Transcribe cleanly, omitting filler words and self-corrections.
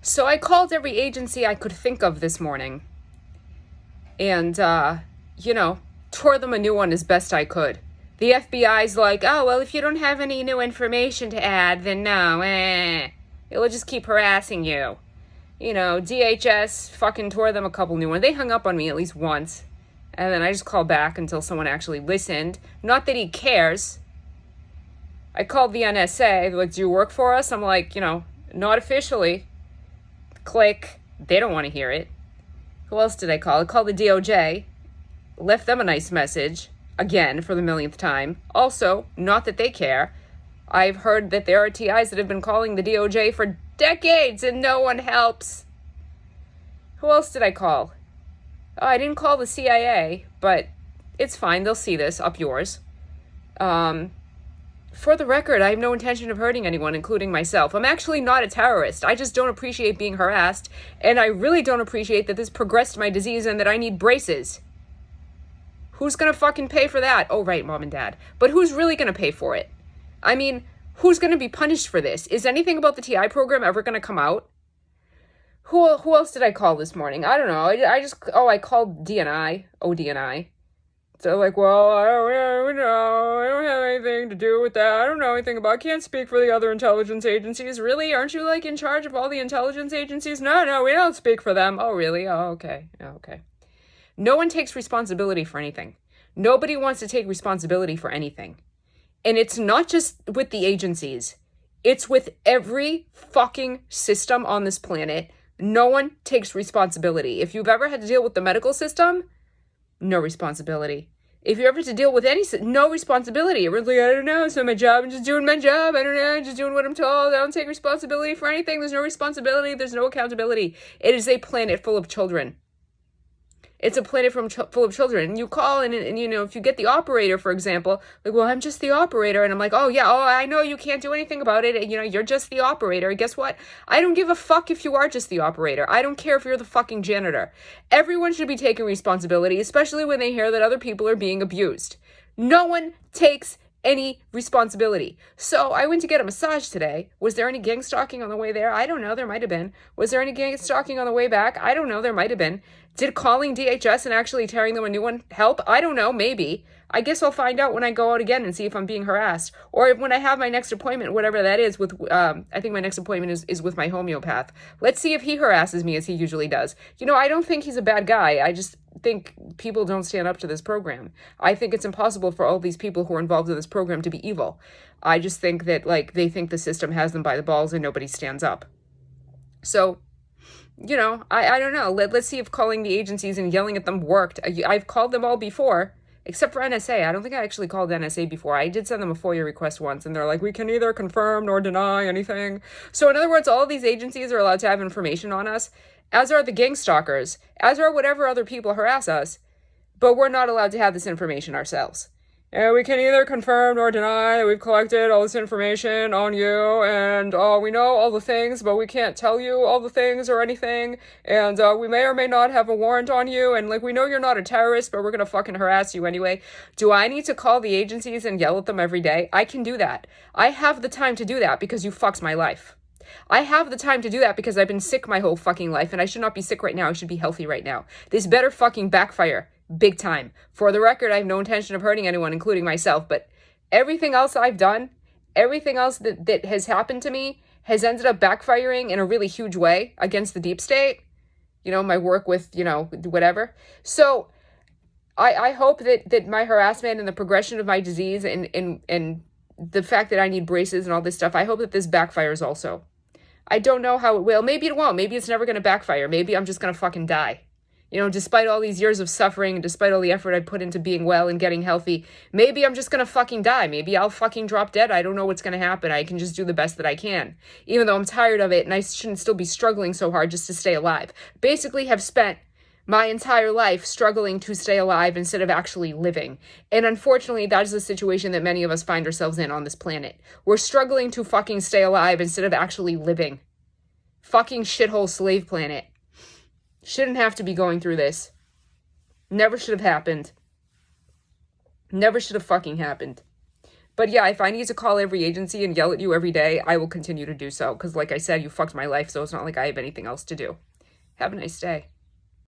So I called every agency I could think of this morning and, tore them a new one as best I could. The FBI's like, oh, well, if you don't have any new information to add, then no, it'll just keep harassing you. DHS fucking tore them a couple new ones. They hung up on me at least once. And then I just called back until someone actually listened. Not that he cares. I called the NSA. They're like, do you work for us? I'm like, not officially. Click. They don't want to hear it. Who else did I call? I called the DOJ. Left them a nice message. Again, for the millionth time. Also, not that they care. I've heard that there are TIs that have been calling the DOJ for decades and no one helps. Who else did I call? Oh, I didn't call the CIA, but it's fine. They'll see this up yours. For the record, I have no intention of hurting anyone, including myself. I'm actually not a terrorist. I just don't appreciate being harassed, and I really don't appreciate that this progressed my disease and that I need braces. Who's gonna fucking pay for that? Oh, right, Mom and Dad. But who's really gonna pay for it? I mean, who's gonna be punished for this? Is anything about the TI program ever gonna come out? Who else did I call this morning? I don't know. I called DNI. Oh, DNI. So like, well, I don't know. I don't have anything to do with that. I don't know anything about. I can't speak for the other intelligence agencies. Really? Aren't you like in charge of all the intelligence agencies? No, we don't speak for them. Oh, really? Oh, okay. No one takes responsibility for anything. Nobody wants to take responsibility for anything. And it's not just with the agencies. It's with every fucking system on this planet. No one takes responsibility. If you've ever had to deal with the medical system, no responsibility. If you ever have to deal with no responsibility. It really, I don't know, it's not my job. I'm just doing my job. I don't know, I'm just doing what I'm told. I don't take responsibility for anything. There's no responsibility. There's no accountability. It is a planet full of children. It's a planet full of children. And you call and if you get the operator, for example, like, well, I'm just the operator. And I'm like, oh, yeah, I know you can't do anything about it. You're just the operator. And guess what? I don't give a fuck if you are just the operator. I don't care if you're the fucking janitor. Everyone should be taking responsibility, especially when they hear that other people are being abused. No one takes any responsibility. So I went to get a massage today. Was there any gang stalking on the way there? I don't know. There might have been. Was there any gang stalking on the way back? I don't know. There might have been. Did calling DHS and actually tearing them a new one help? I don't know. Maybe. I guess I'll find out when I go out again and see if I'm being harassed. Or when I have my next appointment, whatever that is, with, I think my next appointment is with my homeopath. Let's see if he harasses me as he usually does. I don't think he's a bad guy. I just think people don't stand up to this program. I think it's impossible for all these people who are involved in this program to be evil. I just think that, they think the system has them by the balls and nobody stands up. So, I don't know. Let's see if calling the agencies and yelling at them worked. I've called them all before. Except for NSA. I don't think I actually called NSA before. I did send them a FOIA request once, and they're like, we can neither confirm nor deny anything. So in other words, all of these agencies are allowed to have information on us, as are the gang stalkers, as are whatever other people harass us, but we're not allowed to have this information ourselves. And we can neither confirm nor deny that we've collected all this information on you, and we know all the things, but we can't tell you all the things or anything, and we may or may not have a warrant on you, and we know you're not a terrorist, but we're gonna fucking harass you anyway. Do I need to call the agencies and yell at them every day? I can do that. I have the time to do that because you fucked my life. I have the time to do that because I've been sick my whole fucking life, and I should not be sick right now. I should be healthy right now. This better fucking backfire. Big time. For the record, I have no intention of hurting anyone, including myself, but everything else I've done, everything else that has happened to me has ended up backfiring in a really huge way against the deep state. My work with, whatever. So I hope that my harassment and the progression of my disease and the fact that I need braces and all this stuff, I hope that this backfires also. I don't know how it will. Maybe it won't. Maybe it's never going to backfire. Maybe I'm just going to fucking die. Despite all these years of suffering, and despite all the effort I put into being well and getting healthy, maybe I'm just going to fucking die. Maybe I'll fucking drop dead. I don't know what's going to happen. I can just do the best that I can, even though I'm tired of it and I shouldn't still be struggling so hard just to stay alive. Basically have spent my entire life struggling to stay alive instead of actually living. And unfortunately, that is the situation that many of us find ourselves in on this planet. We're struggling to fucking stay alive instead of actually living. Fucking shithole slave planet. Shouldn't have to be going through this. Never should have happened. Never should have fucking happened. But yeah, if I need to call every agency and yell at you every day, I will continue to do so. Because like I said, you fucked my life, so it's not like I have anything else to do. Have a nice day.